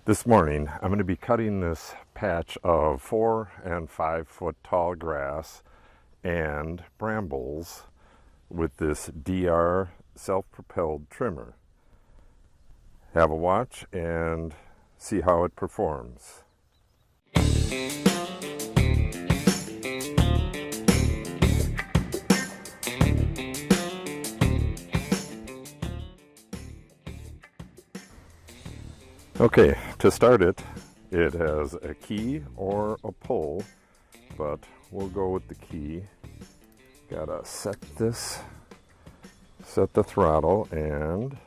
This morning I'm going to be cutting this patch of 4 and 5 foot tall grass and brambles with this DR self-propelled trimmer. Have a watch and see how it performs. Okay, to start it, it has a key or a pull, but we'll go with the key. Gotta set the throttle and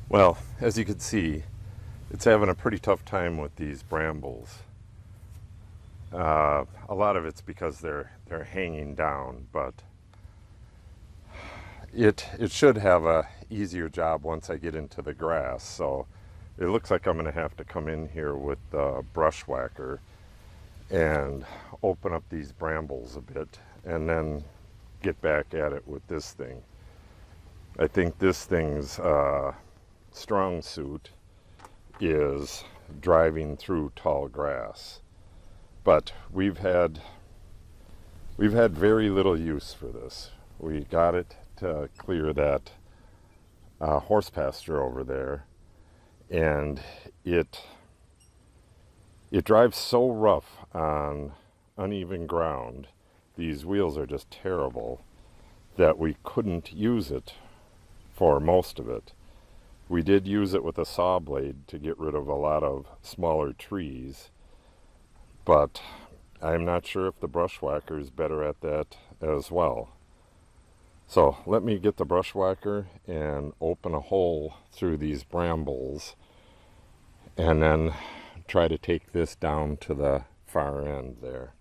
well, as you can see, it's having a pretty tough time with these brambles. A lot of it's because they're hanging down, but it should have a easier job once I get into the grass. So it looks like I'm going to have to come in here with the brush whacker and open up these brambles a bit and then get back at it with this thing. I think this thing's strong suit is driving through tall grass, but we've had very little use for this. We got it to clear that horse pasture over there, and it drives so rough on uneven ground. These wheels are just terrible that we couldn't use it for most of it. We did use it with a saw blade to get rid of a lot of smaller trees, but I'm not sure if the brush whacker is better at that as well. So let me get the brush whacker and open a hole through these brambles and then try to take this down to the far end there.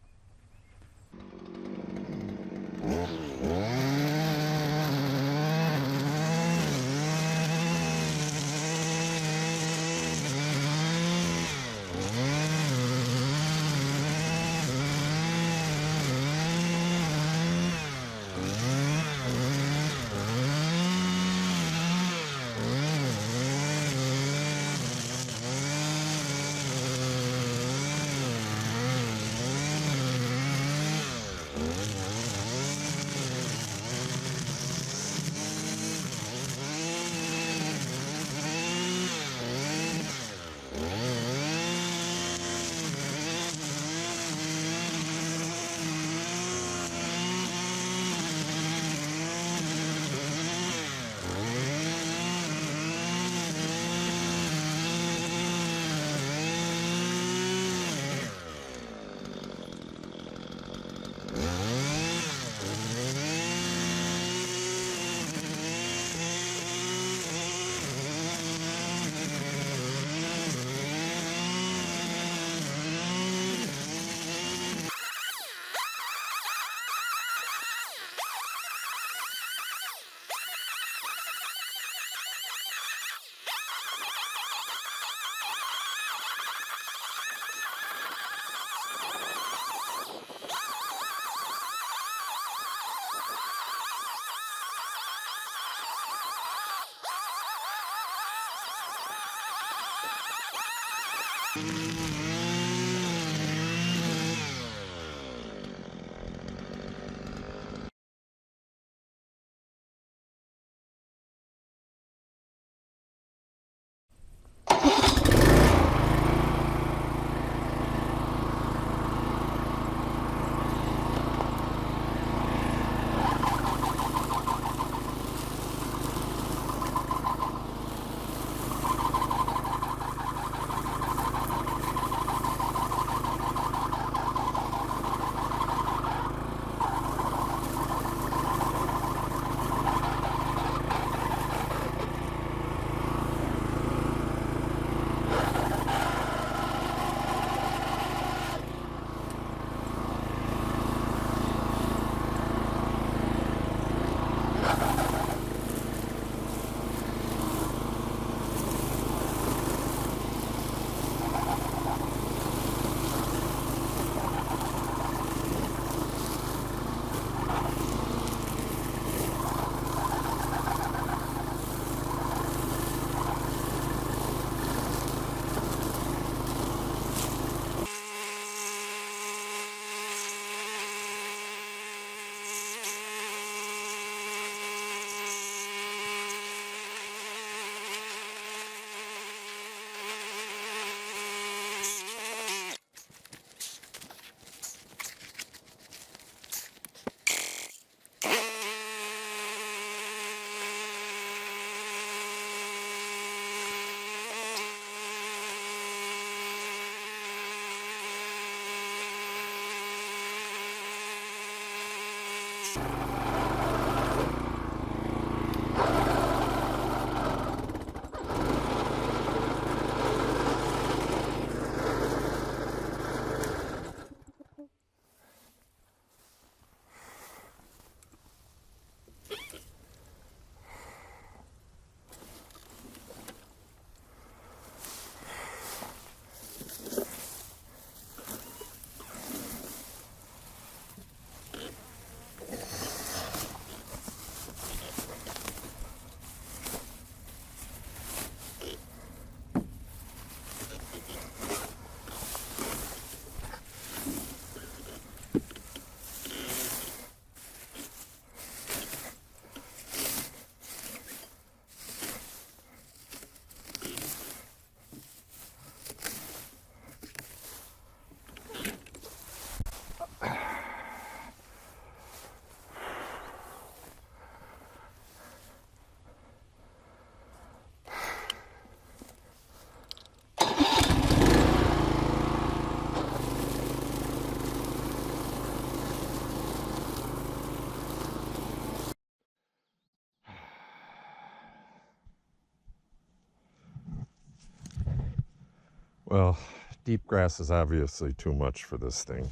Well, deep grass is obviously too much for this thing.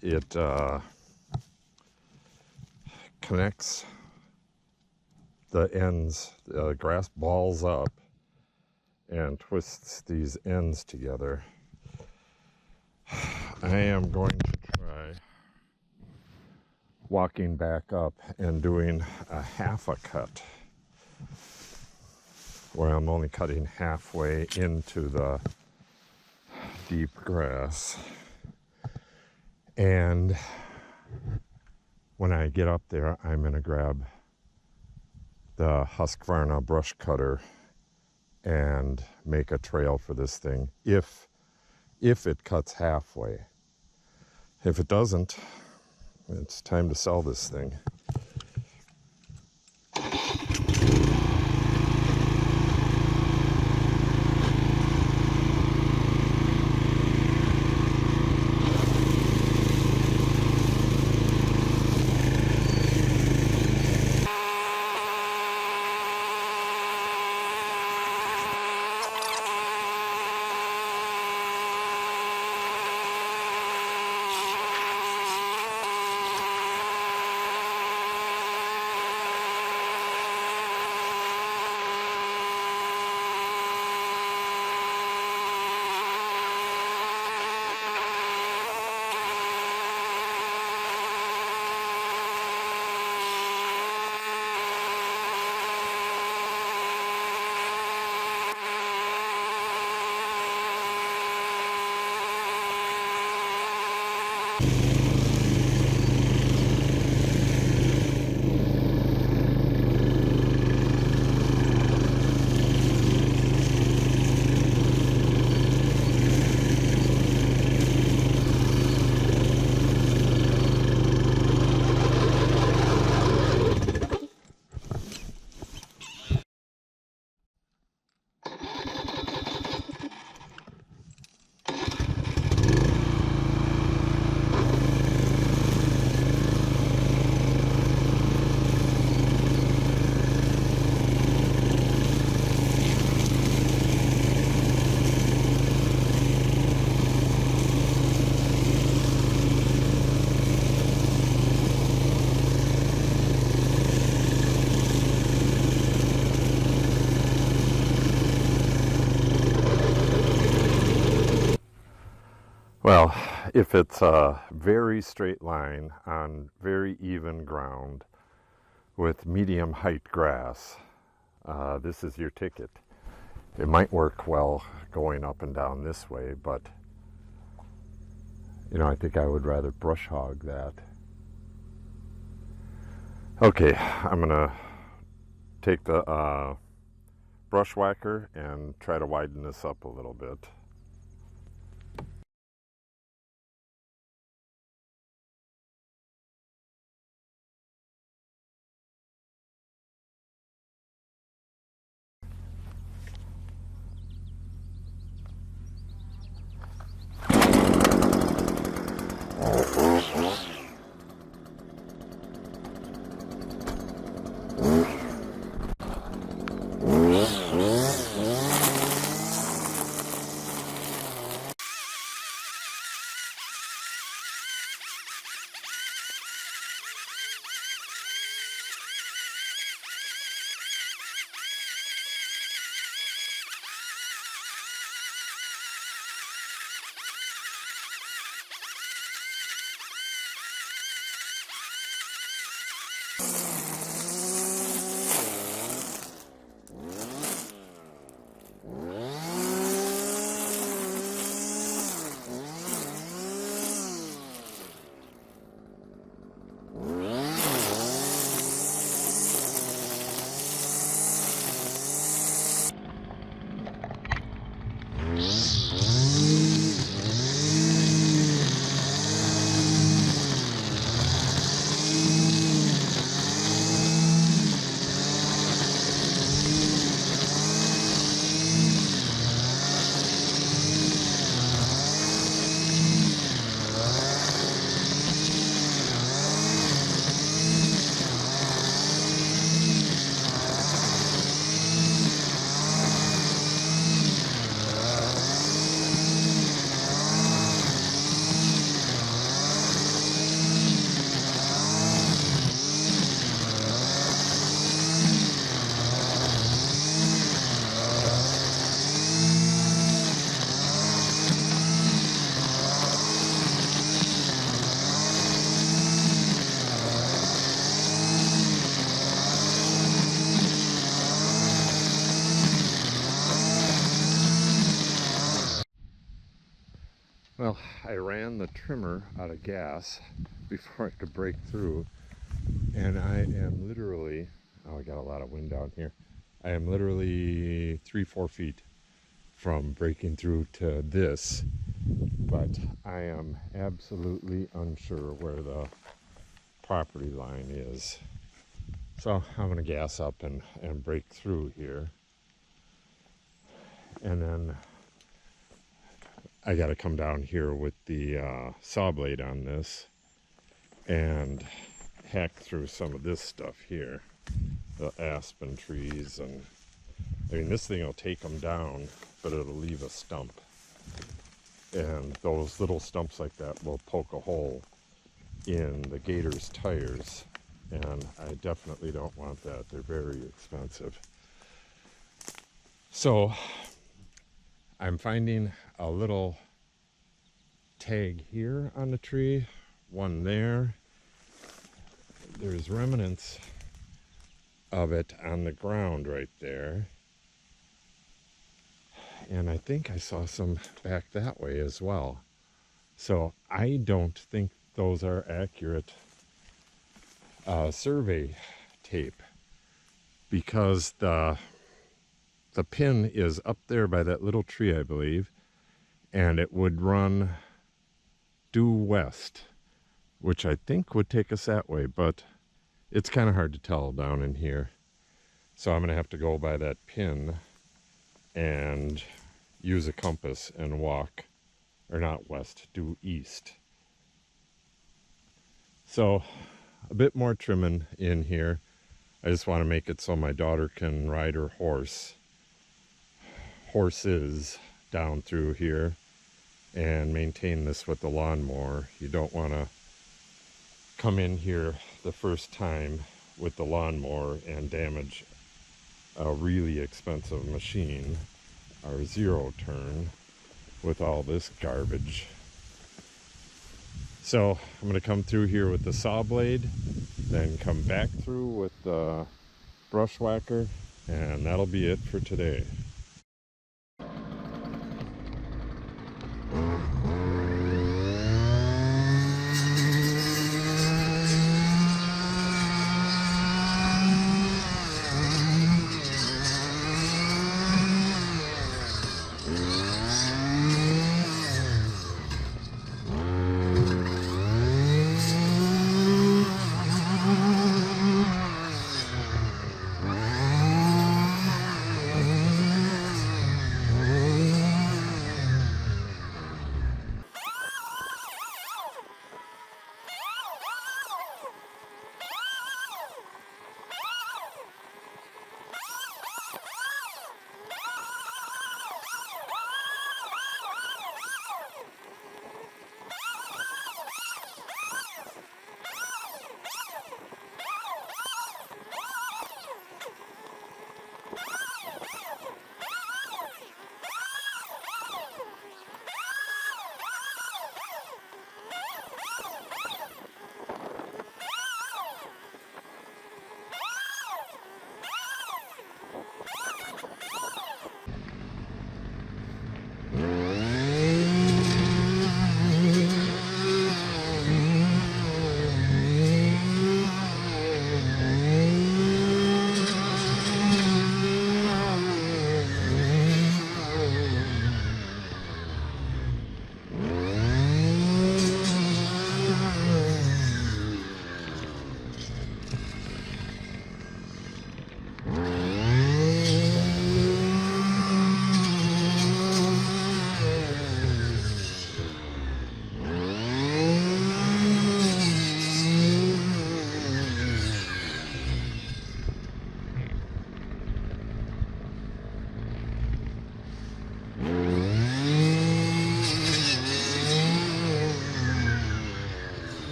It connects the ends, the grass balls up and twists these ends together. I am going to try walking back up and doing a half a cut, where I'm only cutting halfway into the deep grass. And when I get up there, I'm going to grab the Husqvarna Brushcutter and make a trail for this thing if it cuts halfway. If it doesn't, it's time to sell this thing. Well, if it's a very straight line on very even ground with medium height grass, this is your ticket. It might work well going up and down this way, but I think I would rather brush hog that. Okay, I'm gonna take the brush whacker and try to widen this up a little bit. Well, I ran the trimmer out of gas before I could break through, and I am literally, oh, I got a lot of wind out here. I am literally 3-4 feet from breaking through to this, but I am absolutely unsure where the property line is. So I'm going to gas up and break through here, and then I got to come down here with the saw blade on this and hack through some of this stuff here, the aspen trees, and I mean, this thing will take them down, but it'll leave a stump, and those little stumps like that will poke a hole in the gator's tires, and I definitely don't want that. They're very expensive. So I'm finding a little tag here on the tree, one there. There's remnants of it on the ground right there. And I think I saw some back that way as well. So I don't think those are accurate survey tape, because the pin is up there by that little tree, I believe, and it would run due west, which I think would take us that way, but it's kind of hard to tell down in here. So I'm going to have to go by that pin and use a compass and walk, or not west, due east. So a bit more trimming in here. I just want to make it so my daughter can ride her horses down through here and maintain this with the lawnmower. You don't want to come in here the first time with the lawnmower and damage a really expensive machine, our zero turn, with all this garbage. So I'm going to come through here with the saw blade, then come back through with the brush whacker, and that'll be it for today.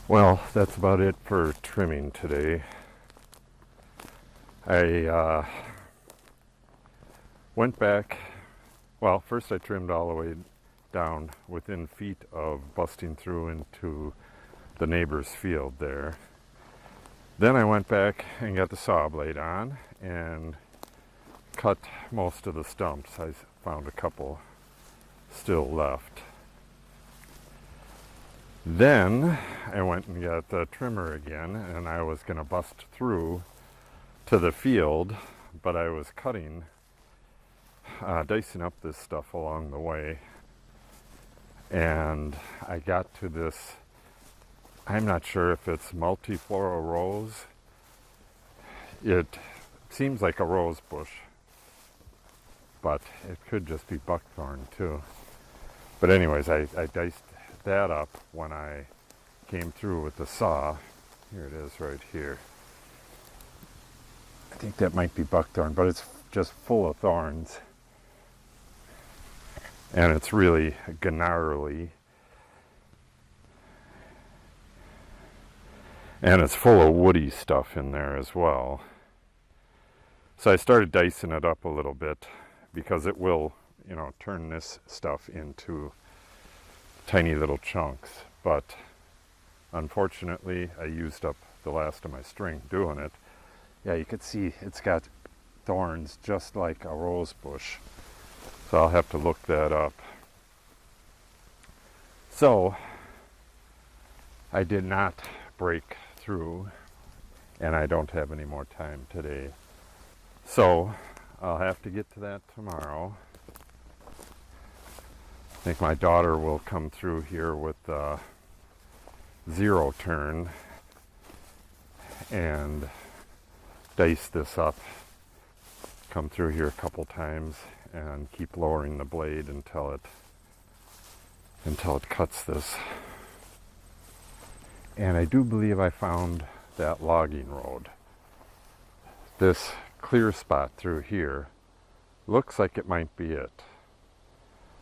Well, that's about it for trimming today. I went back, well, first I trimmed all the way down within feet of busting through into the neighbor's field there. Then I went back and got the saw blade on and cut most of the stumps. I found a couple still left. Then I went and got the trimmer again, and I was going to bust through to the field, but I was cutting, dicing up this stuff along the way, and I got to this, I'm not sure if it's multiflora rose. It seems like a rose bush, but it could just be buckthorn too. But anyways, I diced that up when I came through with the saw. Here it is right here. I think that might be buckthorn, but it's just full of thorns. And it's really gnarly. And it's full of woody stuff in there as well. So I started dicing it up a little bit because it will, you know, turn this stuff into tiny little chunks. But unfortunately, I used up the last of my string doing it. Yeah, you can see it's got thorns just like a rose bush. So I'll have to look that up. So I did not break through, and I don't have any more time today. So I'll have to get to that tomorrow. I think my daughter will come through here with the 0 turn and dice this up. Come through here a couple times and keep lowering the blade until it cuts this. And I do believe I found that logging road. This clear spot through here looks like it might be it.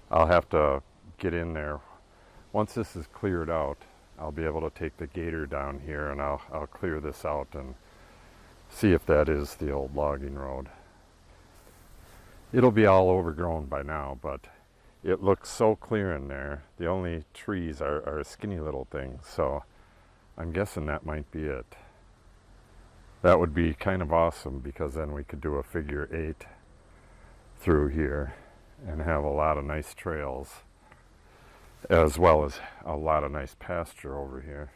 I'll have to get in there. Once this is cleared out, I'll be able to take the gator down here and I'll clear this out and see if that is the old logging road. It'll be all overgrown by now, but it looks so clear in there. The only trees are skinny little things, so I'm guessing that might be it. That would be kind of awesome, because then we could do a figure 8 through here and have a lot of nice trails, as well as a lot of nice pasture over here.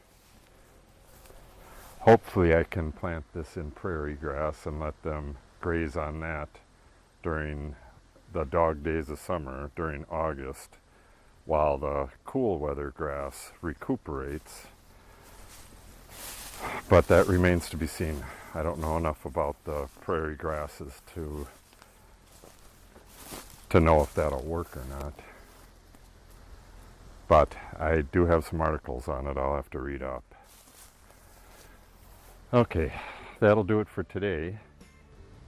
Hopefully I can plant this in prairie grass and let them graze on that during the dog days of summer, during August, while the cool weather grass recuperates. But that remains to be seen. I don't know enough about the prairie grasses to know if that'll work or not. But I do have some articles on it I'll have to read up. Okay, that'll do it for today.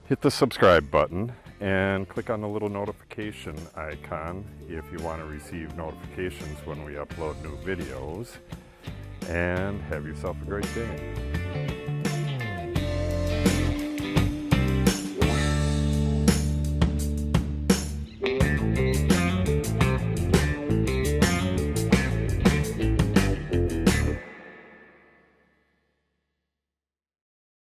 Hit the subscribe button and click on the little notification icon if you want to receive notifications when we upload new videos. And have yourself a great day.